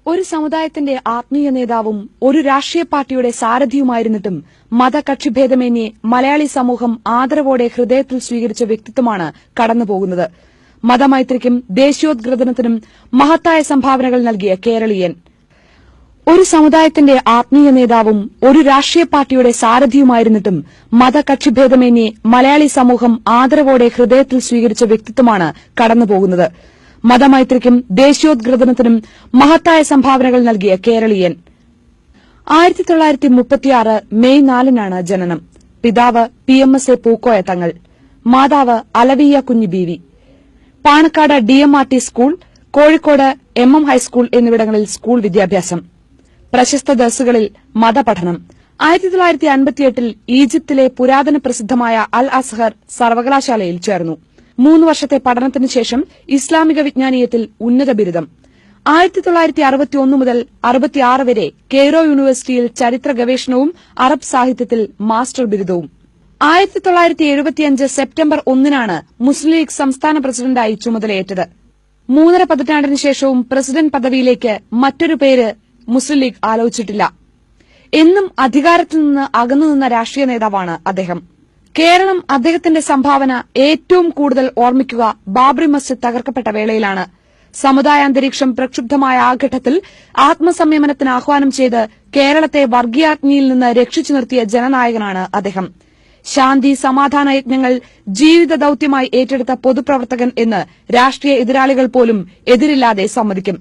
ഒരു സമുദായത്തിന്റെ ആത്മീയ നേതാവും ഒരു രാഷ്ട്രീയ പാർട്ടിയുടെ സാരഥിയുമായിരുന്നിട്ടും മതകക്ഷിഭേദമേന്യേ മലയാളി സമൂഹം ആദരവോടെ ഹൃദയത്തിൽ സ്വീകരിച്ച വ്യക്തിത്വമാണ് കടന്നുപോകുന്നത്. മതമൈത്രിക്കും ദേശീയോദ്ഗ്രഥനത്തിനും മഹത്തായ സംഭാവനകൾ നൽകിയ കേരളീയൻ. ഒരു സമുദായത്തിന്റെ ആത്മീയ നേതാവും ഒരു രാഷ്ട്രീയ പാർട്ടിയുടെ സാരഥിയുമായിരുന്നിട്ടും മതകക്ഷിഭേദമേന്യേ മലയാളി സമൂഹം ആദരവോടെ ഹൃദയത്തിൽ സ്വീകരിച്ച വ്യക്തിത്വമാണ് കടന്നുപോകുന്നത്. മതമൈത്രിക്കും ദേശീയോദ്ഗ്രഥനത്തിനും മഹത്തായ സംഭാവനകൾ നൽകിയ കേരളീയൻ. 1936 മെയ് 4-നാണ് ജനനം. പിതാവ് PMSA പൂക്കോയ തങ്ങൾ, മാതാവ് Alaviya Kunhi Beevi. Panakkad DMRT school, Kozhikode MM high school എന്നിവിടങ്ങളിൽ സ്കൂൾ വിദ്യാഭ്യാസം. പ്രശസ്ത ദർസുകളിൽ മതപഠനം. 1958 ഈജിപ്തിലെ പുരാതന പ്രസിദ്ധമായ അൽ അസ്ഹർ സർവകലാശാലയിൽ ചേർന്നു. 3 വർഷത്തെ പഠനത്തിനുശേഷം ഇസ്ലാമിക വിജ്ഞാനീയത്തിൽ ഉന്നത ബിരുദം. 1961 മുതൽ 66 വരെ കെയ്റോ യൂണിവേഴ്സിറ്റിയിൽ ചരിത്ര ഗവേഷണവും അറബ് സാഹിത്യത്തിൽ മാസ്റ്റർ ബിരുദവും. 1975 സെപ്റ്റംബർ 1-നാണ് മുസ്ലിം ലീഗ് സംസ്ഥാന പ്രസിഡന്റായി ചുമതലയേറ്റത്. 3.5 പതിറ്റാണ്ടിന് ശേഷവും പ്രസിഡന്റ് പദവിയിലേക്ക് മറ്റൊരു പേര് മുസ്ലിം ലീഗ് ആലോചിച്ചിട്ടില്ല. എന്നും അധികാരത്തിൽ നിന്ന് അകന്നുനിന്ന രാഷ്ട്രീയ നേതാവാണ് അദ്ദേഹം. കേരളം അദ്ദേഹത്തിന്റെ സംഭാവന ഏറ്റവും കൂടുതൽ ഓർമ്മിക്കുക ബാബറി മസ്ജിദ് തകർക്കപ്പെട്ട വേളയിലാണ്. സമുദായാന്തരീക്ഷം പ്രക്ഷുബ്ധമായ ആ ഘട്ടത്തിൽ ആത്മസംയമനത്തിന് ആഹ്വാനം ചെയ്ത് കേരളത്തെ വർഗീയാഗ്നിയിൽ നിന്ന് രക്ഷിച്ചു നിർത്തിയ ജനനായകനാണ് അദ്ദേഹം. ശാന്തി സമാധാന യജ്ഞങ്ങൾ ജീവിത ദൌത്യമായി ഏറ്റെടുത്ത പൊതുപ്രവർത്തകൻ എന്ന് രാഷ്ട്രീയ എതിരാളികൾ പോലും എതിരില്ലാതെ സമ്മതിക്കും.